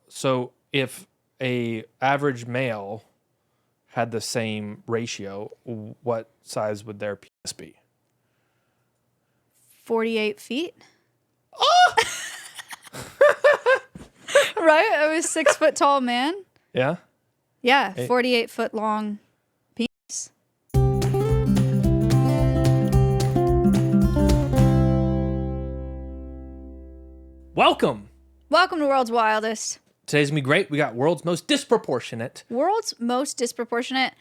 So if a average male had the same ratio, what size would their penis be? 48 feet. Right? I was 6 foot tall man. Yeah? Yeah, 48 foot long penis. Welcome. Welcome to World's Wildest. Today's gonna be great. We got World's Most Disproportionate. World's Most Disproportionate.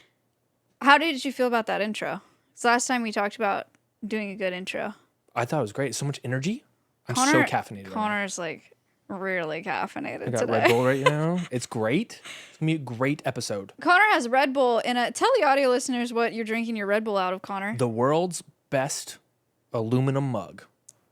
How did you feel about that intro? It's last time we talked about doing a good intro. I thought it was great. So much energy. I'm so caffeinated. Connor's like really caffeinated I got today. Red Bull right now. It's great. It's gonna be a great episode. Connor has Red Bull in a. Tell the audio listeners what you're drinking your Red Bull out of, Connor. The world's best aluminum mug.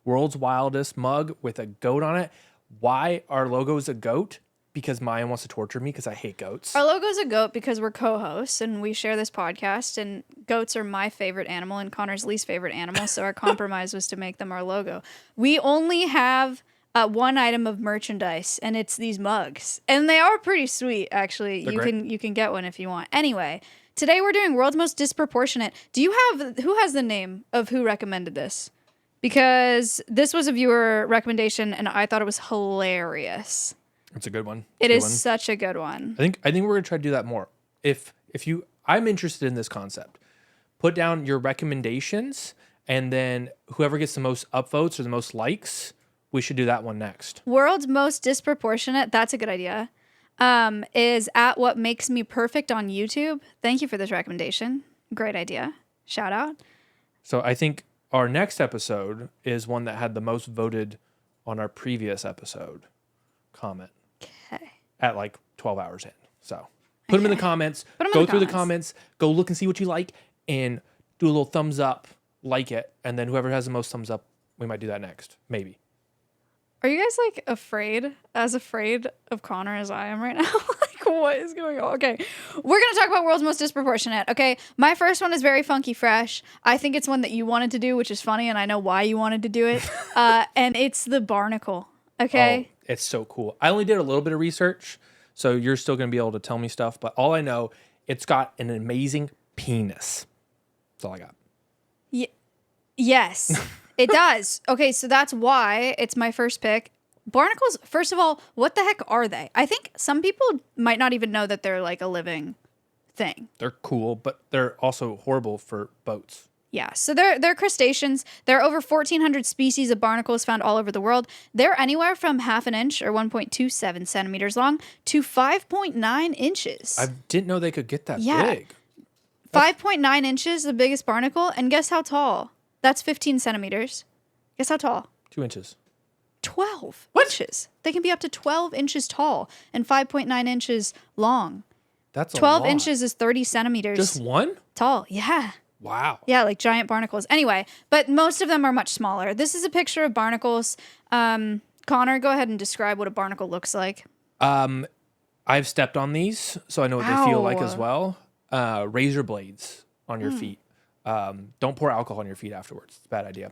World's Wildest mug with a goat on it. Why our logo is a goat? Because Maya wants to torture me because I hate goats. Our logo's a goat because we're co-hosts and we share this podcast, and goats are my favorite animal and Connor's least favorite animal, so our compromise was to make them our logo. We only have one item of merchandise, and it's these mugs. And they are pretty sweet, actually. You can get one if you want. Anyway, today we're doing World's Most Disproportionate. Who has the name of who recommended this? Because this was a viewer recommendation, and I thought it was hilarious. It's a good one. It is such a good one. I think we're gonna try to do that more. I'm interested in this concept. Put down your recommendations, and then whoever gets the most upvotes or the most likes, we should do that one next. World's Most Disproportionate. That's a good idea. Is at What Makes Me Perfect on YouTube. Thank you for this recommendation. Great idea. Shout out. So I think our next episode is one that had the most voted on our previous episode comment. Okay. At like 12 hours in. So put them in the comments. Go through the comments. Go look and see what you like, and do a little thumbs up, like it, and then whoever has the most thumbs up, we might do that next. Maybe. Are you guys like afraid of Connor as I am right now? Like, what is going on? Okay, we're gonna talk about World's Most Disproportionate. Okay, my first one is very funky fresh. I think it's one that you wanted to do, which is funny, and I know why you wanted to do it. And it's the barnacle. Okay. Oh, it's so cool. I only did a little bit of research, so you're still going to be able to tell me stuff. But all I know, it's got an amazing penis. That's all I got. Yes, it does. Okay, so that's why it's my first pick. Barnacles, first of all, what the heck are they? I think some people might not even know that they're like a living thing. They're cool, but they're also horrible for boats. Yeah, so they're crustaceans. There are over 1,400 species of barnacles found all over the world. They're anywhere from half an inch or 1.27 centimeters long to 5.9 inches. I didn't know they could get that big. 5.9 inches, the biggest barnacle. And guess how tall? That's 15 centimeters. Guess how tall? 2 inches. 12 inches. They can be up to 12 inches tall and 5.9 inches long. That's 12 inches is 30 centimeters. Just one? Tall, yeah. Wow. Yeah, like giant barnacles. Anyway, but most of them are much smaller. This is a picture of barnacles. Connor, go ahead and describe what a barnacle looks like. I've stepped on these, so I know what they feel like as well. Razor blades on your feet. Don't pour alcohol on your feet afterwards. It's a bad idea.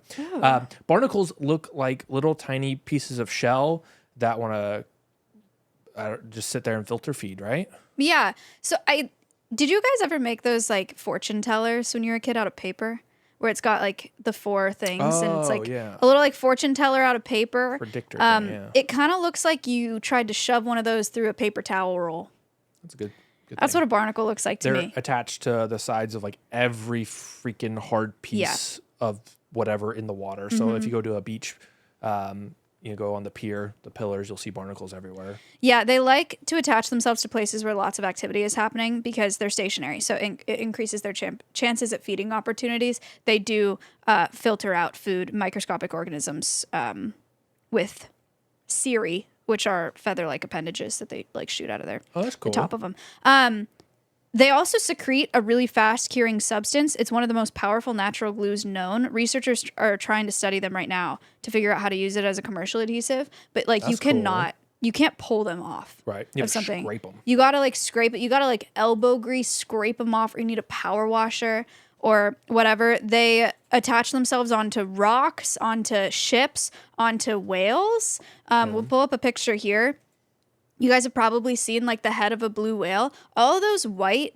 Barnacles look like little tiny pieces of shell that want to just sit there and filter feed, right? Yeah. So did you guys ever make those like fortune tellers when you were a kid out of paper? Where it's got like the four things and it's like a little like fortune teller out of paper. Predictor thing, yeah. It kind of looks like you tried to shove one of those through a paper towel roll. That's a good That's what a barnacle looks like to me. They're attached to the sides of like every freaking hard piece of whatever in the water. So if you go to a beach, you go on the pier, the pillars, you'll see barnacles everywhere. Yeah, they like to attach themselves to places where lots of activity is happening because they're stationary. So it increases their chances at feeding opportunities. They do filter out food, microscopic organisms with cirri, which are feather-like appendages that they like shoot out of their that's cool. the top of them. They also secrete a really fast-curing substance. It's one of the most powerful natural glues known. Researchers are trying to study them right now to figure out how to use it as a commercial adhesive. But like you can't pull them off. Right. You have to scrape them. You gotta like scrape it. You gotta like elbow grease, scrape them off, or you need a power washer or whatever. They attach themselves onto rocks, onto ships, onto whales. We'll pull up a picture here. You guys have probably seen like the head of a blue whale. All of those white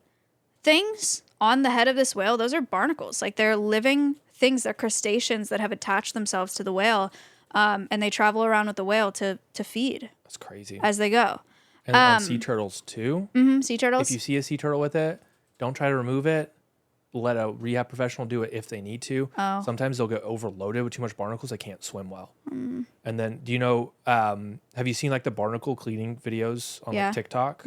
things on the head of this whale, those are barnacles. Like they're living things. They're crustaceans that have attached themselves to the whale, and they travel around with the whale to feed. That's crazy. As they go. And on sea turtles too. Sea turtles. If you see a sea turtle with it, don't try to remove it. Let a rehab professional do it if they need to. Oh. Sometimes they'll get overloaded with too much barnacles. They can't swim well. And then, do you know, have you seen like the barnacle cleaning videos on like TikTok?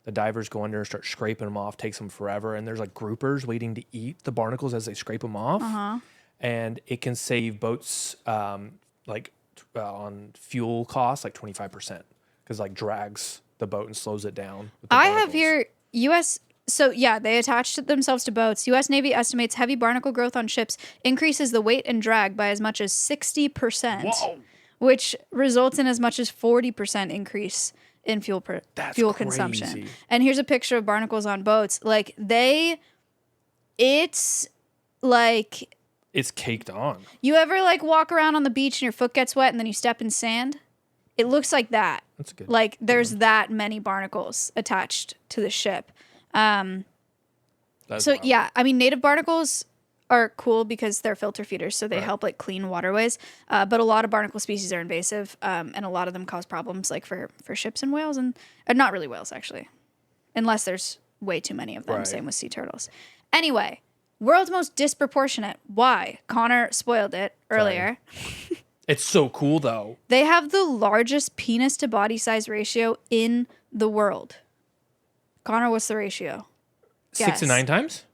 The divers go under and start scraping them off, takes them forever. And there's like groupers waiting to eat the barnacles as they scrape them off. And it can save boats on fuel costs like 25% because like drags the boat and slows it down. I have here U.S. So yeah, they attach themselves to boats. U.S. Navy estimates heavy barnacle growth on ships increases the weight and drag by as much as 60%, which results in as much as 40% increase in fuel consumption. And here's a picture of barnacles on boats. Like it's caked on. You ever like walk around on the beach and your foot gets wet and then you step in sand? It looks like that. That's good. Like there's that many barnacles attached to the ship. So wild. yeah, I mean, native barnacles are cool because they're filter feeders, so they help like clean waterways. But a lot of barnacle species are invasive, and a lot of them cause problems like for ships and whales, and not really whales actually, unless there's way too many of them. Right. Same with sea turtles. Anyway, world's most disproportionate. Why? Connor spoiled it earlier. It's so cool though. They have the largest penis to body size ratio in the world. Connor, what's the ratio? 6 to 9 times?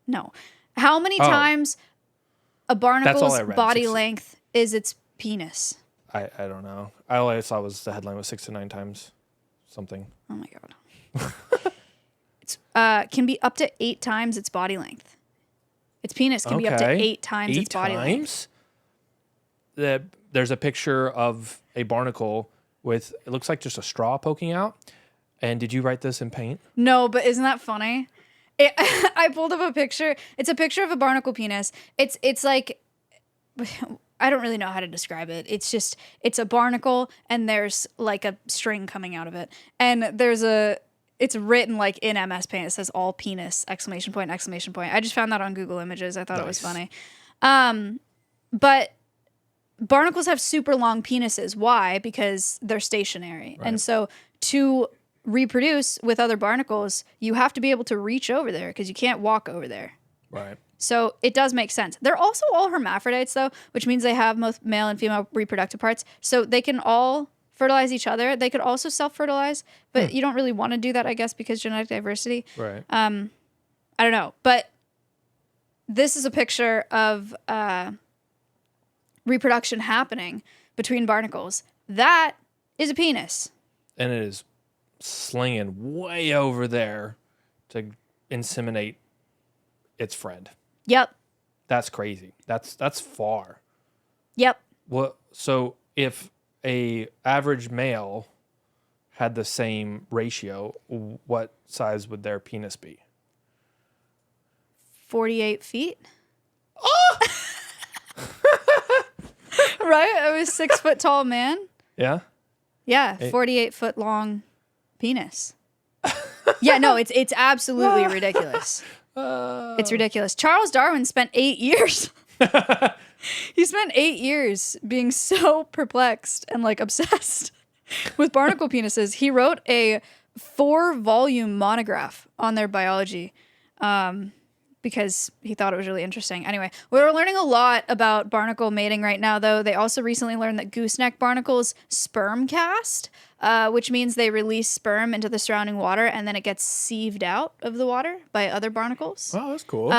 No. How many times a barnacle's body length is its penis? I don't know. All I saw was the headline was 6 to 9 times something. Oh my God. It's can be up to 8 times its body length. Its penis can be up to 8 times its body length. There's a picture of a barnacle with, it looks like just a straw poking out. And did you write this in paint? No, but isn't that funny? I pulled up a picture. It's a picture of a barnacle penis. It's like, I don't really know how to describe it. It's a barnacle and there's like a string coming out of it. And it's written like in MS Paint. It says all penis, ! I just found that on Google Images. I thought it was funny. But barnacles have super long penises. Why? Because they're stationary. Right. And so to reproduce with other barnacles, you have to be able to reach over there because you can't walk over there. Right. So it does make sense. They're also all hermaphrodites though, which means they have both male and female reproductive parts. So they can all fertilize each other. They could also self-fertilize, but you don't really want to do that, I guess, because genetic diversity. Right. I don't know. But this is a picture of reproduction happening between barnacles. That is a penis. And it is slinging way over there to inseminate its friend. Yep. That's crazy. That's far. Yep. Well, so if a average male had the same ratio, what size would their penis be? 48 feet. Oh! Right? I was 6 foot tall man. Yeah. Yeah, 48 foot long penis. Yeah, no, it's absolutely ridiculous. It's ridiculous. Charles Darwin spent 8 years. He spent 8 years being so perplexed and like obsessed with barnacle penises. He wrote a 4-volume monograph on their biology because he thought it was really interesting. Anyway, we're learning a lot about barnacle mating right now, though. They also recently learned that gooseneck barnacles sperm cast, which means they release sperm into the surrounding water and then it gets sieved out of the water by other barnacles. Oh, that's cool.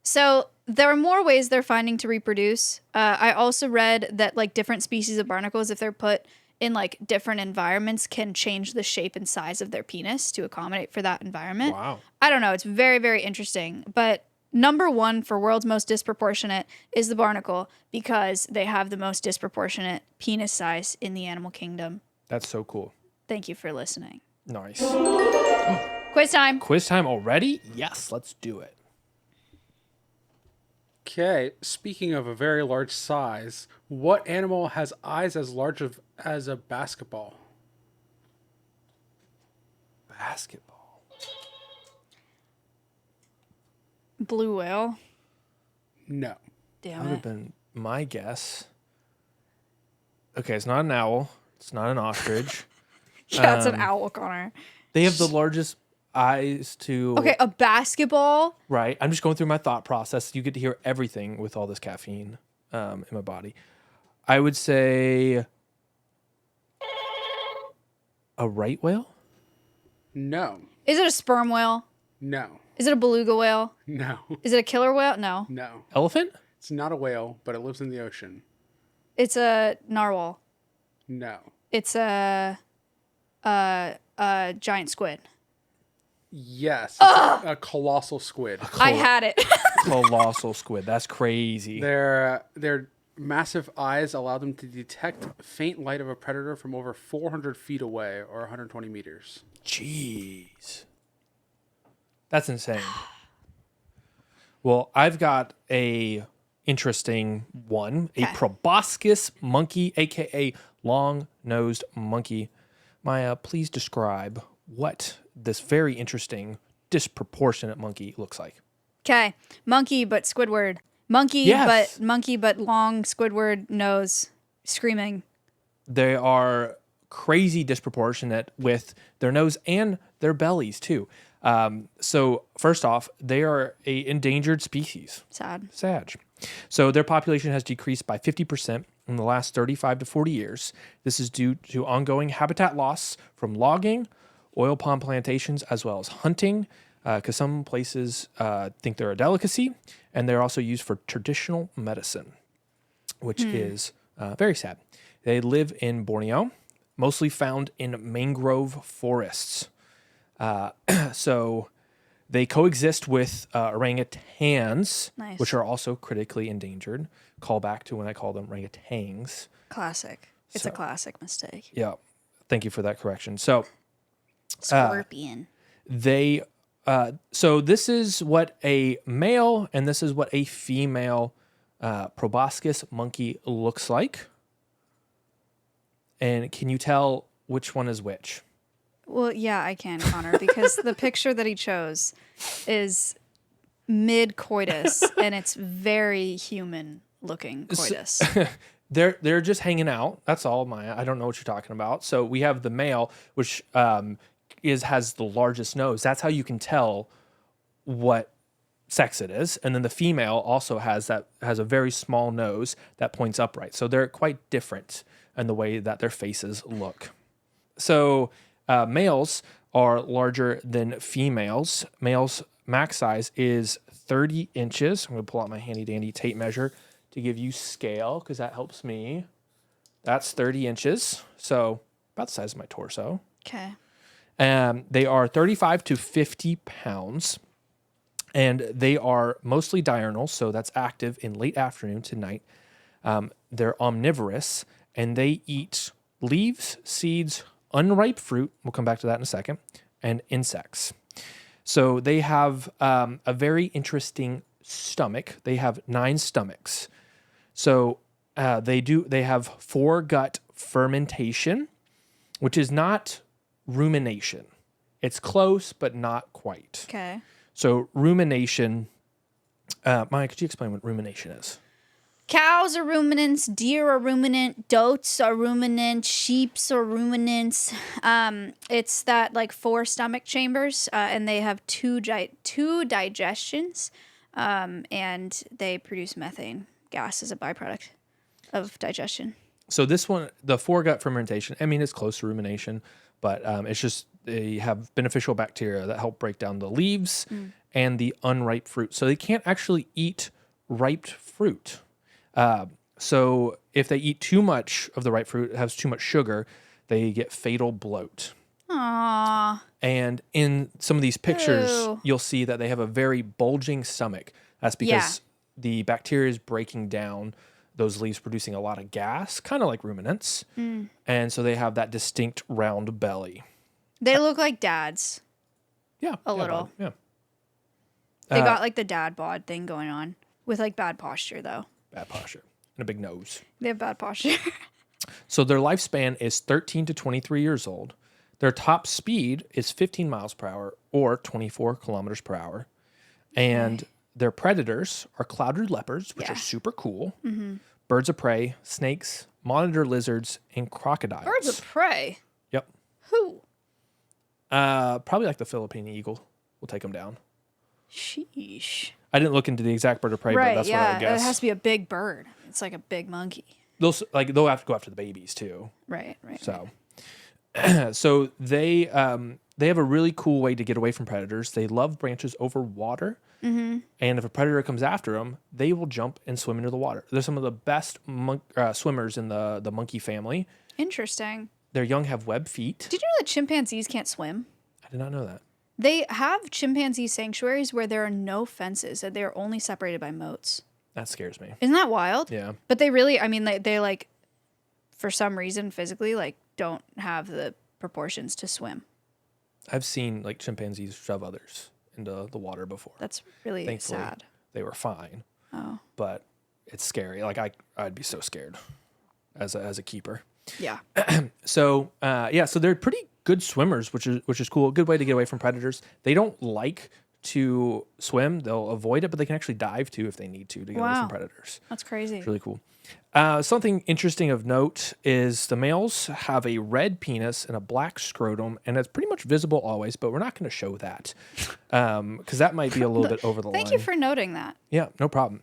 So there are more ways they're finding to reproduce. I also read that like different species of barnacles, if they're put in like different environments, can change the shape and size of their penis to accommodate for that environment. Wow. I don't know. It's very, very interesting. But number one for world's most disproportionate is the barnacle because they have the most disproportionate penis size in the animal kingdom. That's so cool. Thank you for listening. Nice. Quiz time. Quiz time already? Yes, let's do it. Okay, speaking of a very large size, what animal has eyes as large as a basketball? Basketball. Blue whale. No. That Damn would have it. been my guess. Okay, it's not an owl. It's not an ostrich. Yeah, it's an owl, Connor. They have the largest eyes to... Okay, a basketball. Right. I'm just going through my thought process. You get to hear everything with all this caffeine in my body. I would say a right whale? No. Is it a sperm whale? No. Is it a beluga whale? No. Is it a killer whale? No. No. Elephant? It's not a whale, but it lives in the ocean. It's a narwhal. No. It's a giant squid. Yes. It's a colossal squid. I had it. Colossal squid. That's crazy. Their massive eyes allow them to detect faint light of a predator from over 400 feet away or 120 meters. Jeez. That's insane. Well, I've got a interesting one. A proboscis monkey, a.k.a. long-nosed monkey. Maya, please describe what this very interesting disproportionate monkey looks like. Okay, monkey but Squidward. Monkey but long Squidward nose screaming. They are crazy disproportionate with their nose and their bellies too. So first off, they are a endangered species. Sad. So their population has decreased by 50% in the last 35 to 40 years. This is due to ongoing habitat loss from logging, oil palm plantations, as well as hunting, because some places think they're a delicacy, and they're also used for traditional medicine, which is very sad. They live in Borneo, mostly found in mangrove forests. So they coexist with orangutans, Nice. which are also critically endangered. Call back to when I called them orangutans. Classic. It's a classic mistake. Yeah. Thank you for that correction. So Scorpion. so this is what a male and this is what a female proboscis monkey looks like. And can you tell which one is which? Well, yeah, I can, Connor, because the picture that he chose is mid-coitus, and it's very human-looking coitus. They're just hanging out. That's all, Maya. I don't know what you're talking about. So we have the male, which has the largest nose. That's how you can tell what sex it is. And then the female also has a very small nose that points upright. So they're quite different in the way that their faces look. So males are larger than females. Males' max size is 30 inches. I'm going to pull out my handy dandy tape measure to give you scale because that helps me. That's 30 inches. So about the size of my torso. Okay. They are 35 to 50 pounds. And they are mostly diurnal, so that's active in late afternoon to night. They're omnivorous, and they eat leaves, seeds, unripe fruit, we'll come back to that in a second, and insects. So they have a very interesting stomach. They have 9 stomachs. So they have foregut fermentation, which is not rumination. It's close, but not quite. Okay. So rumination, Maya, could you explain what rumination is? Cows are ruminants, deer are ruminant, goats are ruminant, sheeps are ruminants. It's that like 4 stomach chambers, and they have two digestions, and they produce methane gas as a byproduct of digestion. So this one, the foregut fermentation, I mean, it's close to rumination, but it's just they have beneficial bacteria that help break down the leaves and the unripe fruit. So they can't actually eat ripe fruit. So if they eat too much of the ripe fruit, it has too much sugar, they get fatal bloat. Aww. And in some of these pictures, Ew. you'll see that they have a very bulging stomach. That's because the bacteria is breaking down those leaves, producing a lot of gas, kind of like ruminants. And so they have that distinct round belly. They look like dads. Yeah. A little. Bud, yeah. They got like the dad bod thing going on with like bad posture though. Bad posture and a big nose. They have bad posture. So their lifespan is 13 to 23 years old. Their top speed is 15 miles per hour or 24 kilometers per hour. And their predators are clouded leopards, which are super cool, birds of prey, snakes, monitor lizards, and crocodiles. Birds of prey? Yep. Who? Probably like the Philippine eagle will take them down. Sheesh. I didn't look into the exact bird of prey, but that's what I would guess. It has to be a big bird. It's like a big monkey. They'll have to go after the babies too. Right. So, so they have a really cool way to get away from predators. They love branches over water, and if a predator comes after them, they will jump and swim into the water. They're some of the best swimmers in the monkey family. Interesting. Their young have webbed feet. Did you know that chimpanzees can't swim? I did not know that. They have chimpanzee sanctuaries where there are no fences and they are only separated by moats. That scares me. Isn't that wild? Yeah. But they really, I mean, they like, for some reason, physically, like, don't have the proportions to swim. I've seen like chimpanzees shove others into the water before. That's really Thankfully, sad. they were fine. Oh. But it's scary. Like I'd be so scared as a keeper. Yeah. So so they're pretty good swimmers, which is cool. A good way to get away from predators. They don't like to swim; they'll avoid it, but they can actually dive too if they need to get away from predators. That's crazy. It's really cool. Something interesting of note is the males have a red penis and a black scrotum, and it's pretty much visible always. But we're not going to show that because that might be a little bit over the line. Thank you for noting that. Yeah, no problem.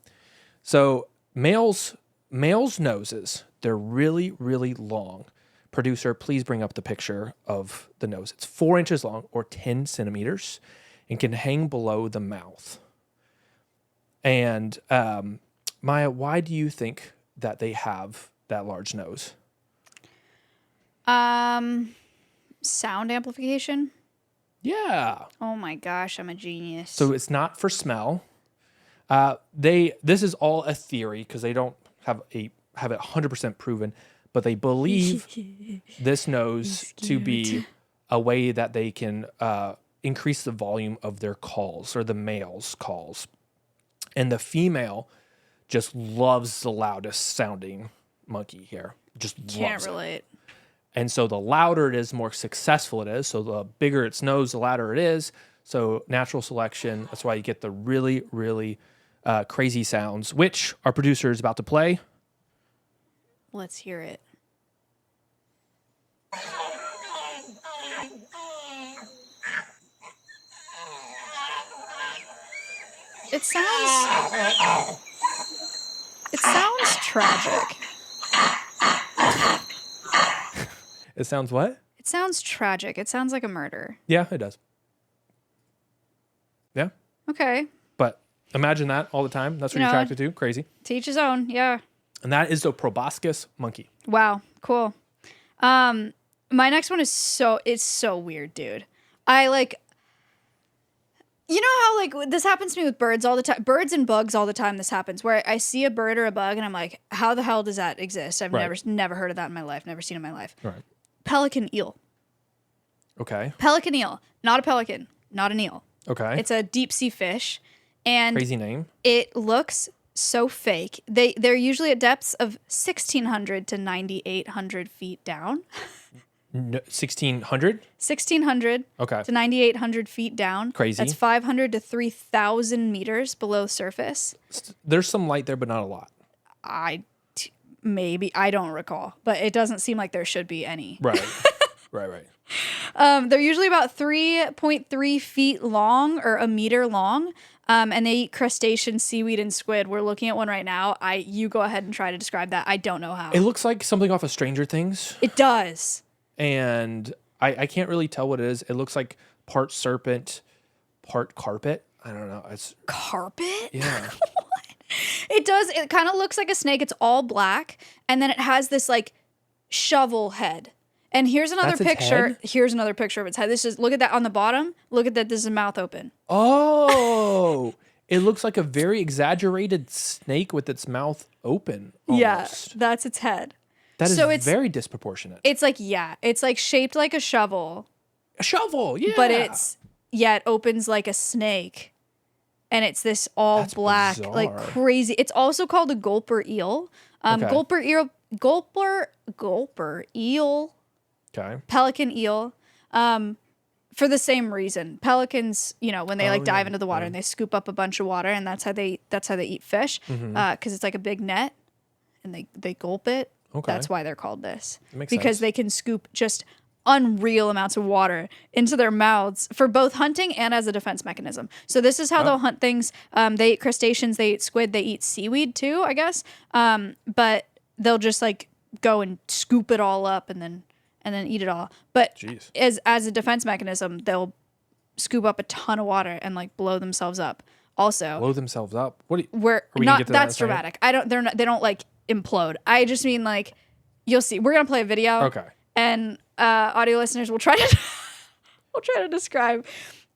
So males' noses, they're really, really long. Producer, please bring up the picture of the nose. It's 4 inches long or 10 centimeters and can hang below the mouth. And Maya, why do you think that they have that large nose? Sound amplification? Yeah. Oh my gosh, I'm a genius. So it's not for smell. This is all a theory because they don't have it 100% proven, but they believe this nose to be a way that they can increase the volume of their calls, or the male's calls. And the female just loves the loudest sounding monkey here. Just Can't loves relate. it. And so the louder it is, more successful it is. So the bigger its nose, the louder it is. So natural selection, that's why you get the really, really crazy sounds, which our producer is about to play. Let's hear it. It sounds tragic. It sounds what? It sounds tragic. It sounds like a murder. Yeah, it does. Yeah. Okay. But imagine that all the time. That's what you're attracted to. Crazy. To each his own. Yeah. And that is the proboscis monkey. Wow. Cool. My next one is so weird, dude. You know how like this happens to me with birds all the time, birds and bugs all the time. This happens where I see a bird or a bug and I'm like, how the hell does that exist? I've never heard of that in my life. Never seen it in my life. Right. Pelican eel. Okay. Pelican eel, not a pelican, not an eel. Okay. It's a deep sea fish, and crazy name. It looks so fake. They're usually at depths of 1,600 to 9,800 feet down. 1,600? 1,600 okay. to 9,800 feet down. Crazy. That's 500 to 3,000 meters below surface. There's some light there, but not a lot. Maybe. I don't recall. But it doesn't seem like there should be any. Right. Right. They're usually about 3.3 feet long or a meter long. And they eat crustacean, seaweed, and squid. We're looking at one right now. You go ahead and try to describe that. I don't know how. It looks like something off of Stranger Things. It does. And I can't really tell what it is. It looks like part serpent, part carpet. I don't know. It's carpet? Yeah. What? It does. It kind of looks like a snake. It's all black. And then it has this like shovel head. And here's another picture. Here's another picture of its head. Look at that on the bottom. Look at that. This is a mouth open. Oh, it looks like a very exaggerated snake with its mouth open. Almost. Yeah, that's its head. That is very disproportionate. It's like, it's like shaped like a shovel. A shovel, yeah. But it opens like a snake. And it's this all That's black, bizarre. like crazy. It's also called a gulper eel. Okay. Gulper eel. Okay. Pelican eel. For the same reason. Pelicans, when they dive into the water and they scoop up a bunch of water, and that's how they eat fish, because it's like a big net, and they gulp it. Okay. That's why they're called this. Makes because sense. they can scoop just unreal amounts of water into their mouths for both hunting and as a defense mechanism. So this is how they'll hunt things. They eat crustaceans, they eat squid, they eat seaweed too, I guess. But they'll just go and scoop it all up and then eat it all. But as a defense mechanism, they'll scoop up a ton of water and blow themselves up. Also, blow themselves up. What? We're not. That's dramatic. They don't implode. I just mean you'll see. We're gonna play a video. Okay. And audio listeners will try to describe.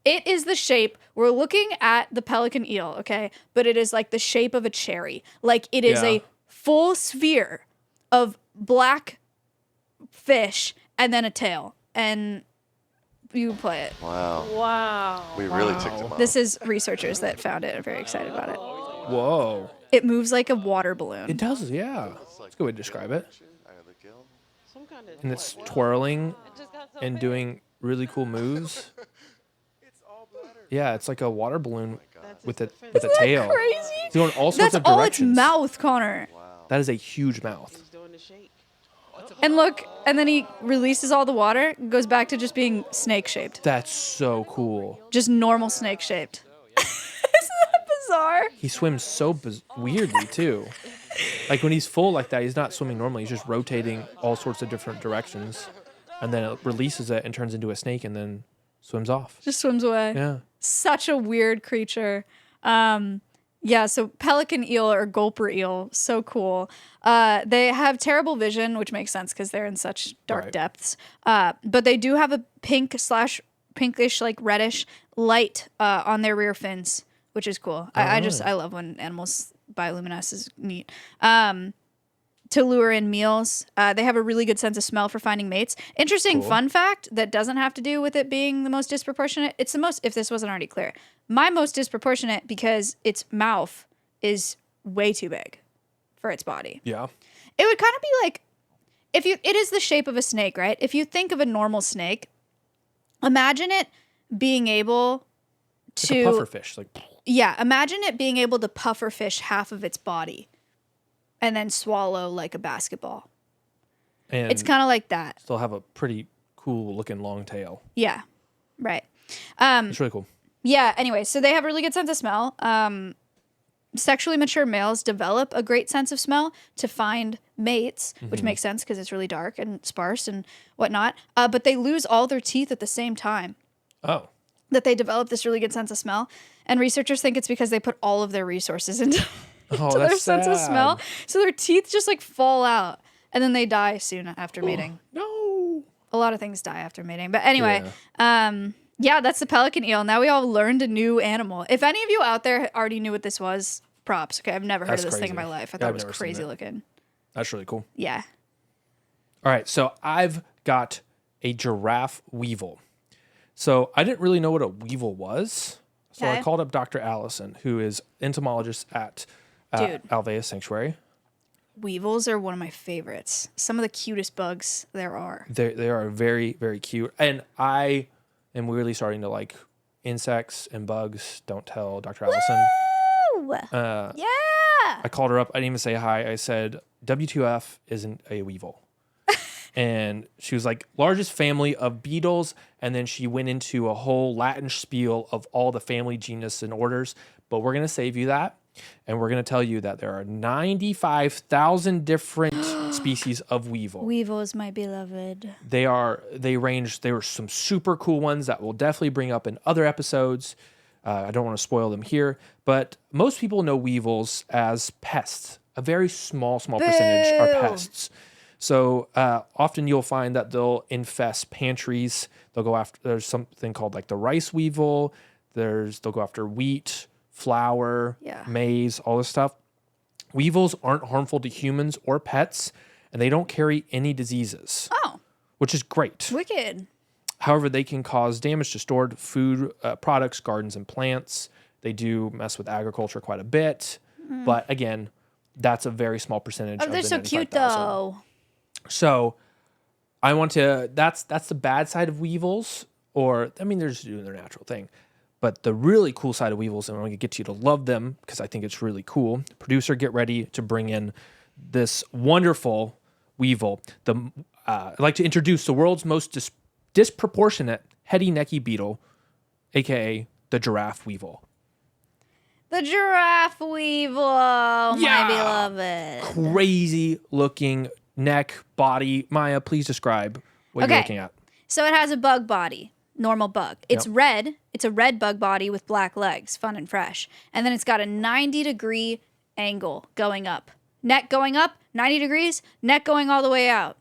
It is the shape. We're looking at the pelican eel, okay? But it is the shape of a cherry. It is a full sphere of black fish and then a tail. And you play it. Wow. We really ticked them off. This is researchers that found it. I'm very excited about it. Whoa. It moves like a water balloon. It does, yeah. That's a good way to describe it. And it's twirling and doing really cool moves. Yeah, it's like a water balloon with a tail. Crazy. It's going all sorts of That's all directions. its mouth, Connor. That is a huge mouth. And look, and then he releases all the water, goes back to just being snake-shaped. That's so cool. Just normal snake-shaped. Isn't that bizarre? He swims so weirdly, too. When he's full like that, he's not swimming normally. He's just rotating all sorts of different directions. And then it releases it and turns into a snake and then swims off. Just swims away. Yeah. Such a weird creature. So pelican eel or gulper eel, so cool. They have terrible vision, which makes sense because they're in such dark depths. But they do have a pinkish, reddish light on their rear fins, which is cool. I love when animals bioluminesce is neat. To lure in meals. They have a really good sense of smell for finding mates. Interesting fun fact that doesn't have to do with it being the most disproportionate. It's the most, if this wasn't already clear, my most disproportionate because its mouth is way too big for its body. Yeah. It would kind of be it is the shape of a snake, right? If you think of a normal snake, imagine it being able to... Like a puffer fish. Yeah, imagine it being able to puffer fish half of its body and then swallow like a basketball. And it's kind of like that. Still have a pretty cool looking long tail. Yeah, right. It's really cool. Yeah, anyway, so they have a really good sense of smell. Sexually mature males develop a great sense of smell to find mates, which makes sense because it's really dark and sparse and whatnot. But they lose all their teeth at the same time. Oh. That they develop this really good sense of smell. And researchers think it's because they put all of their resources into their sense of smell. So their teeth just fall out and then they die soon after mating. No. A lot of things die after mating. But anyway, that's the pelican eel. Now we all learned a new animal. If any of you out there already knew what this was, props. Okay, I've never heard of this thing in my life. I thought it was crazy looking. That's really cool. Yeah. All right, so I've got a giraffe weevil. So I didn't really know what a weevil was. So I called up Dr. Allison, who is entomologist at Alvea Sanctuary. Weevils are one of my favorites. Some of the cutest bugs there are. They are very, very cute. And I am weirdly starting to like insects and bugs. Don't tell Dr. Allison. Yeah. I called her up. I didn't even say hi. I said, W2F isn't a weevil. And she was like, largest family of beetles. And then she went into a whole Latin spiel of all the family, genus, and orders. But we're going to save you that. And we're going to tell you that there are 95,000 different species of weevil. Weevil is my beloved. There are some super cool ones that we'll definitely bring up in other episodes. I don't want to spoil them here. But most people know weevils as pests. A very small percentage are pests. So often you'll find that they'll infest pantries. They'll go after, there's something called like the rice weevil. They'll go after wheat, flour, maize, all this stuff. Weevils aren't harmful to humans or pets, and they don't carry any diseases. Oh. Which is great. Wicked. However, they can cause damage to stored food products, gardens, and plants. They do mess with agriculture quite a bit. But again, that's a very small percentage of the 95,000. They're so cute, though. So That's the bad side of weevils, or I mean, they're just doing their natural thing. But the really cool side of weevils, and I want to get you to love them because I think it's really cool. Producer, get ready to bring in this wonderful weevil. I'd like to introduce the world's most disproportionate heady necky beetle, aka the Giraffe Weevil. The Giraffe Weevil, my beloved. Crazy looking neck, body. Maya, please describe what you're looking at. So it has a bug body, normal bug. It's red. It's a red bug body with black legs, fun and fresh. And then it's got a 90-degree angle going up. Neck going up, 90 degrees, neck going all the way out.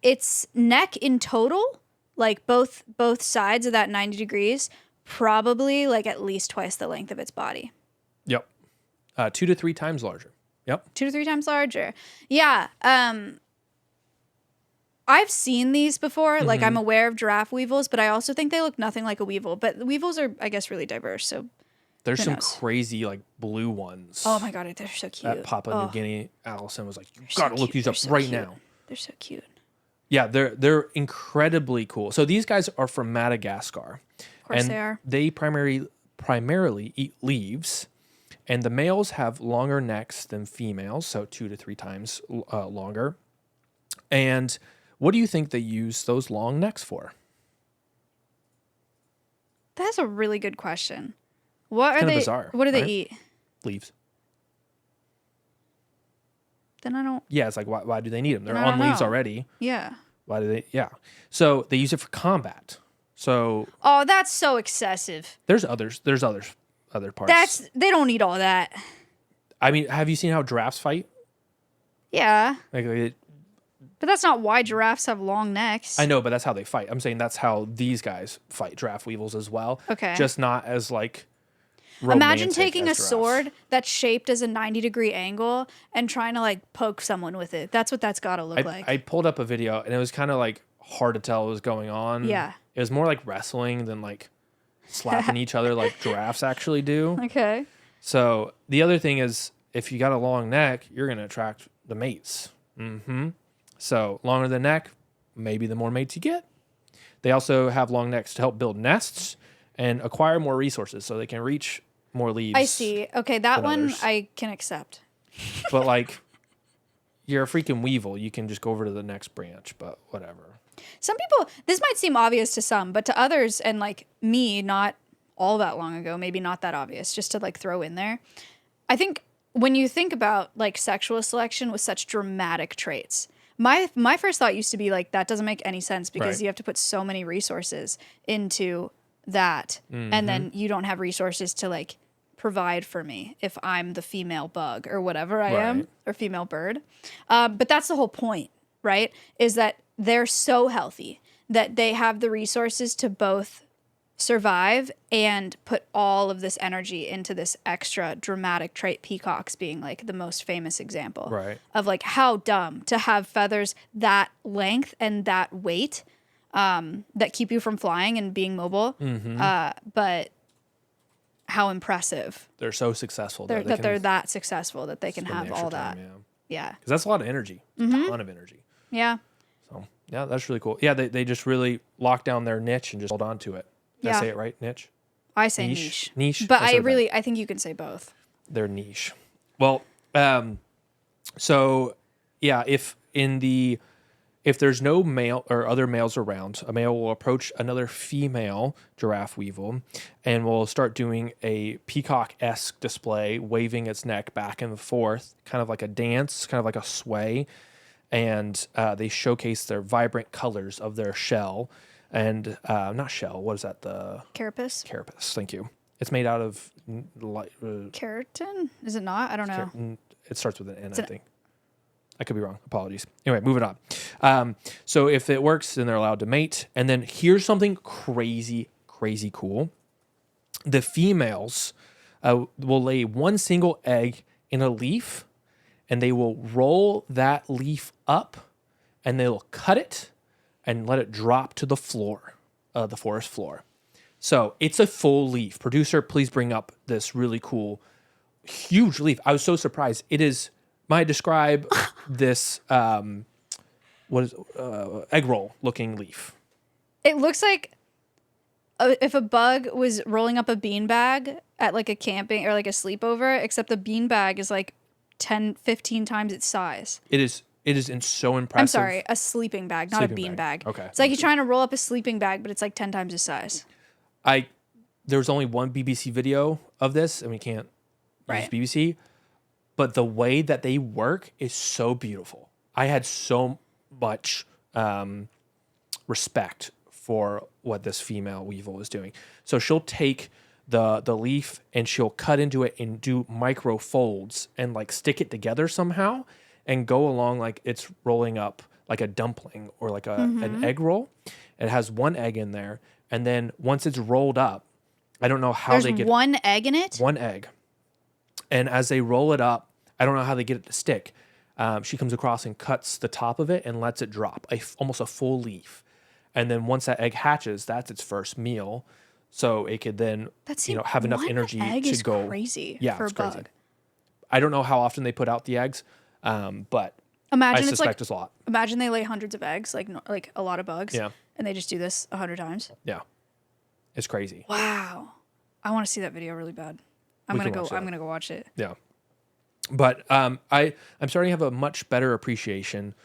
Its neck in total, like both sides of that 90 degrees, probably like at least twice the length of its body. Yep. 2 to 3 times larger. Yep. 2 to 3 times larger. Yeah. I've seen these before. Mm-hmm. Like I'm aware of giraffe weevils, but I also think they look nothing like a weevil. But weevils are, I guess, really diverse. So there's some crazy like blue ones. Oh my God, they're so cute. At Papua New Guinea, Allison was like, "You gotta look these up right now." They're so cute. Yeah, they're incredibly cool. So these guys are from Madagascar. Of course they are. They primarily eat leaves, and the males have longer necks than females, so 2 to 3 times longer. And what do you think they use those long necks for? That's a really good question. What it's are they? Bizarre, what do they eat? Leaves. Then I don't. Yeah, it's like why do they need them? They're on leaves already. Yeah. Why do they? Yeah. So they use it for combat. So. Oh, that's so excessive. There's other parts. They don't need all that. I mean, have you seen how giraffes fight? Yeah. Like but that's not why giraffes have long necks. I know, but that's how they fight. I'm saying that's how these guys fight giraffe weevils as well. Okay. Just not as like. Imagine taking a sword that's shaped as a 90-degree angle and trying to like poke someone with it. That's what that's got to look like. I pulled up a video and it was kind of like hard to tell what was going on. Yeah. It was more like wrestling than like slapping each other like giraffes actually do. Okay. So the other thing is if you got a long neck, you're going to attract the mates. Mm-hmm. So longer the neck, maybe the more mates you get. They also have long necks to help build nests and acquire more resources so they can reach more leaves. I see. Okay, that one others. I can accept. But like, you're a freaking weevil. You can just go over to the next branch, but whatever. Some people, this might seem obvious to some, but to others, and like me, not all that long ago, maybe not that obvious, just to like throw in there. I think when you think about like sexual selection with such dramatic traits, my first thought used to be like, that doesn't make any sense because you have to put so many resources into that. Mm-hmm. And then you don't have resources to like provide for me if I'm the female bug or whatever I am, or female bird. But that's the whole point, right? Is that they're so healthy that they have the resources to both survive and put all of this energy into this extra dramatic trait, peacocks being like the most famous example of like how dumb to have feathers that length and that weight that keep you from flying and being mobile. Mm-hmm. But how impressive. They're so successful. They're that successful that they can have all that. Yeah. Because that's a lot of energy. Mm-hmm. A ton of energy. Yeah. So, yeah, that's really cool. Yeah, they just really locked down their niche and just hold on to it. Did I say it right? Niche? I say niche. Niche. But I think you can say both. They're niche. Well, so yeah, if there's no male or other males around, a male will approach another female giraffe weevil and will start doing a peacock-esque display, waving its neck back and forth, kind of like a dance, kind of like a sway. And they showcase their vibrant colors of their shell. And not shell, what is that? The carapace? Carapace, thank you. It's made out of... keratin? Is it not? I don't know. It starts with an N, I think. I could be wrong. Apologies. Anyway, moving on. So if it works, then they're allowed to mate. And then here's something crazy, crazy cool. The females will lay one single egg in a leaf, and they will roll that leaf up, and they will cut it and let it drop to the floor, the forest floor. So it's a full leaf. Producer, please bring up this really cool, huge leaf. I was so surprised. It is... Might describe this egg roll looking leaf. It looks like if a bug was rolling up a beanbag at like a camping or like a sleepover, except the beanbag is like 10, 15 times its size. It is so impressive. I'm sorry, a sleeping bag, not a bean bag. Okay. It's like you're trying to roll up a sleeping bag, but it's like 10 times its size. There was only one BBC video of this, and we can't use BBC, but the way that they work is so beautiful. I had so much respect for what this female weevil is doing. So she'll take the leaf and she'll cut into it and do micro folds and like stick it together somehow and go along like it's rolling up like a dumpling or like an egg roll. It has one egg in there, and then once it's rolled up, I don't know how they get one egg in it. One egg, and as they roll it up, I don't know how they get it to stick. She comes across and cuts the top of it and lets it drop, almost a full leaf. And then once that egg hatches, that's its first meal. So it could then have enough energy to go. Crazy. Yeah, for it's a crazy. bug. I don't know how often they put out the eggs, but I suspect it's a lot. Imagine they lay hundreds of eggs, like a lot of bugs. Yeah. And they just do this 100 times. Yeah, it's crazy. Wow, I want to see that video really bad. I'm gonna go watch it. Yeah. But I'm starting to have a much better appreciation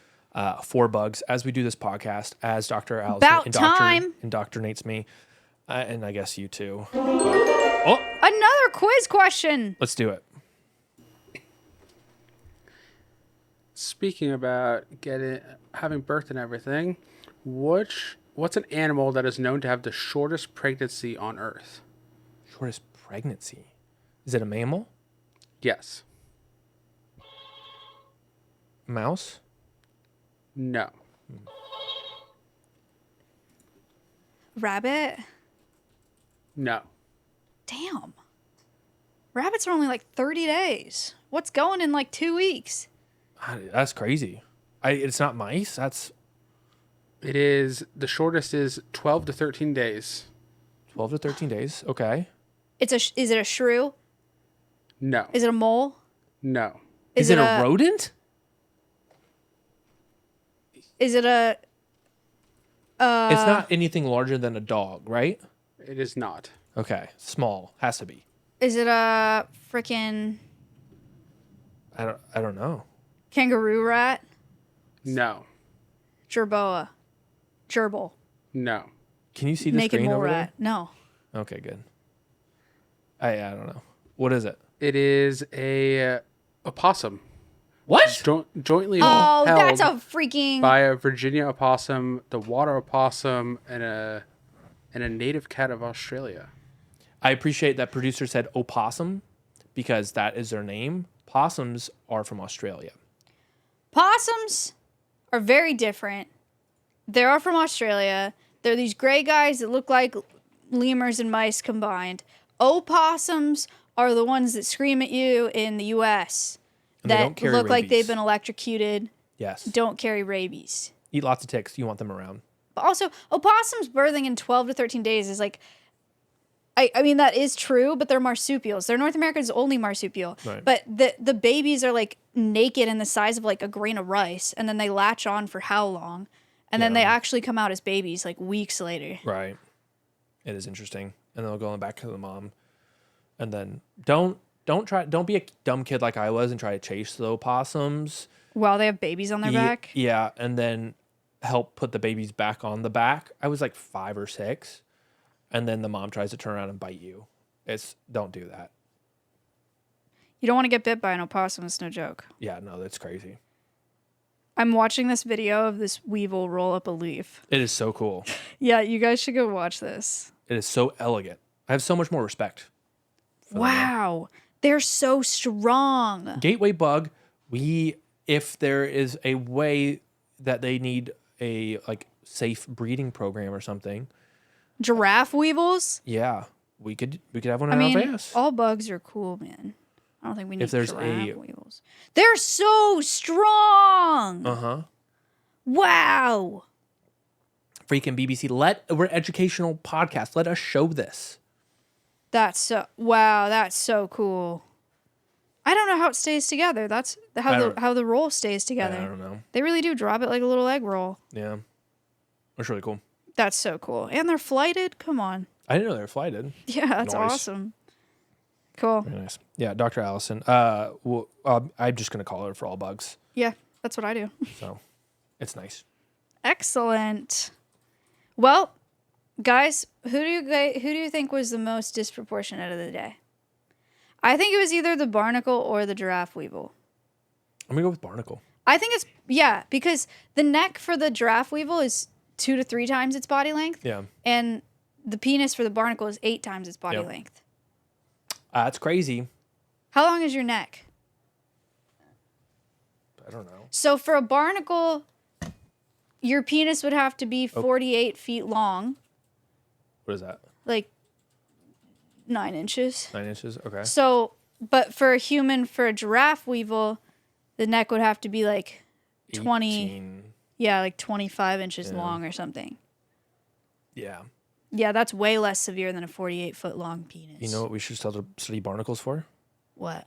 for bugs as we do this podcast, as Dr. Allison indoctrinates me, and I guess you too. Another quiz question. Let's do it. Speaking about having birth and everything, what's an animal that is known to have the shortest pregnancy on Earth? Shortest pregnancy? Is it a mammal? Yes. Mouse? No. Rabbit? No. Damn. Rabbits are only like 30 days. What's going in like 2 weeks? That's crazy. It's not mice. It is, the shortest is 12 to 13 days. 12 to 13 days. Okay. Is it a shrew? No. Is it a mole? No. Is it a rodent? Is it a... it's not anything larger than a dog, right? It is not. Okay. Small. Has to be. Is it a freaking... I don't know. Kangaroo rat? No. Gerbil. No. Can you see the Naked screen mole over rat? No. there? Okay, good. I don't know. What is it? It is a opossum. What? Jointly held that's a freaking... by a Virginia opossum, the water opossum, and a native cat of Australia. I appreciate that producer said opossum because that is their name. Possums are from Australia. Possums are very different. They are from Australia. They're these gray guys that look like lemurs and mice combined. Opossums are the ones that scream at you in the U.S. And they that don't carry look like rabies. they've been electrocuted. Yes. Don't carry rabies. Eat lots of ticks. You want them around. But also, opossums birthing in 12 to 13 days is like... I mean, that is true, but they're marsupials. They're North America's only marsupial. Right. But the babies are like naked and the size of like a grain of rice, and then they latch on for how long? And then they actually come out as babies like weeks later. Right. It is interesting. And then they'll go back to the mom. And then don't be a dumb kid like I was and try to chase the opossums. While they have babies on their back? Yeah, and then help put the babies back on the back. I was like 5 or 6. And then the mom tries to turn around and bite you. Don't do that. You don't want to get bit by an opossum. It's no joke. Yeah, no, that's crazy. I'm watching this video of this weevil roll up a leaf. It is so cool. Yeah, you guys should go watch this. It is so elegant. I have so much more respect. Wow. They're so strong. Gateway bug, if there is a way that they need a safe breeding program or something. Giraffe weevils? Yeah, we could have one I in mean, our face. all bugs are cool, man. I don't think we need there's giraffe weevils. They're so strong. Uh-huh. Wow. Freaking BBC, we're an educational podcast. Let us show this. That's so cool. I don't know how it stays together. That's how the roll stays together. I don't know. They really do drop it like a little egg roll. Yeah. That's really cool. That's so cool. And they're flighted. Come on. I didn't know they were flighted. Yeah, that's Nice. awesome. Cool. Very nice. Yeah, Dr. Allison. I'm just going to call her for all bugs. Yeah, that's what I do. So it's nice. Excellent. Well, guys, who do you think was the most disproportionate of the day? I think it was either the barnacle or the giraffe weevil. I'm going to go with barnacle. I think because the neck for the giraffe weevil is 2 to 3 times its body length. Yeah. And the penis for the barnacle is 8 times its body length. That's crazy. How long is your neck? I don't know. So for a barnacle, your penis would have to be 48 feet long. What is that? Like 9 inches. 9 inches? Okay. So, but for a giraffe weevil, the neck would have to be like 20. 18. Yeah, like 25 inches long or something. Yeah. Yeah, that's way less severe than a 48-foot long penis. You know what we should study barnacles for? What?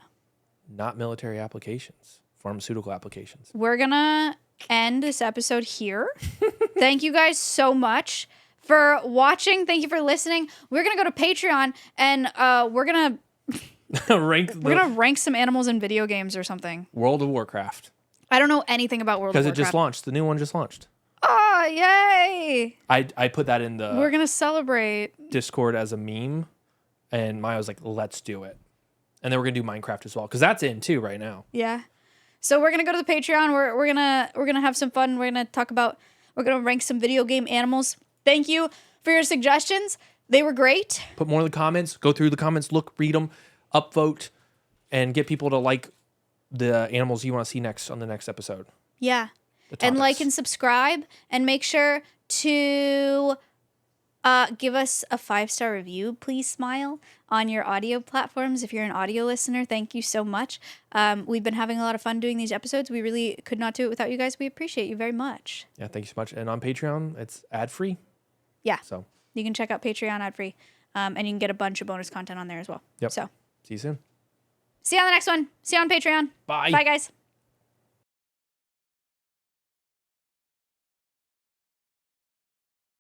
Not military applications, pharmaceutical applications. We're going to end this episode here. Thank you guys so much for watching. Thank you for listening. We're going to go to Patreon and we're going to rank some animals in video games or something. World of Warcraft. I don't know anything about World of Warcraft. Because it just launched. The new one just launched. Oh, yay. I put that in the We're going to celebrate Discord as a meme, and Maya was like, let's do it. And then we're going to do Minecraft as well, because that's in too right now. Yeah. So we're going to go to the Patreon. We're going to have some fun. We're going to rank some video game animals. Thank you for your suggestions. They were great. Put more in the comments. Go through the comments, look, read them, upvote, and get people to like the animals you want to see next on the next episode. Yeah. And like and subscribe, and make sure to give us a 5-star review. Please smile on your audio platforms. If you're an audio listener, thank you so much. We've been having a lot of fun doing these episodes. We really could not do it without you guys. We appreciate you very much. Yeah, thank you so much. And on Patreon, it's ad-free. Yeah. So you can check out Patreon ad-free, and you can get a bunch of bonus content on there as well. Yep. So see you soon. see you on the next one. See you on Patreon. Bye. Bye, guys.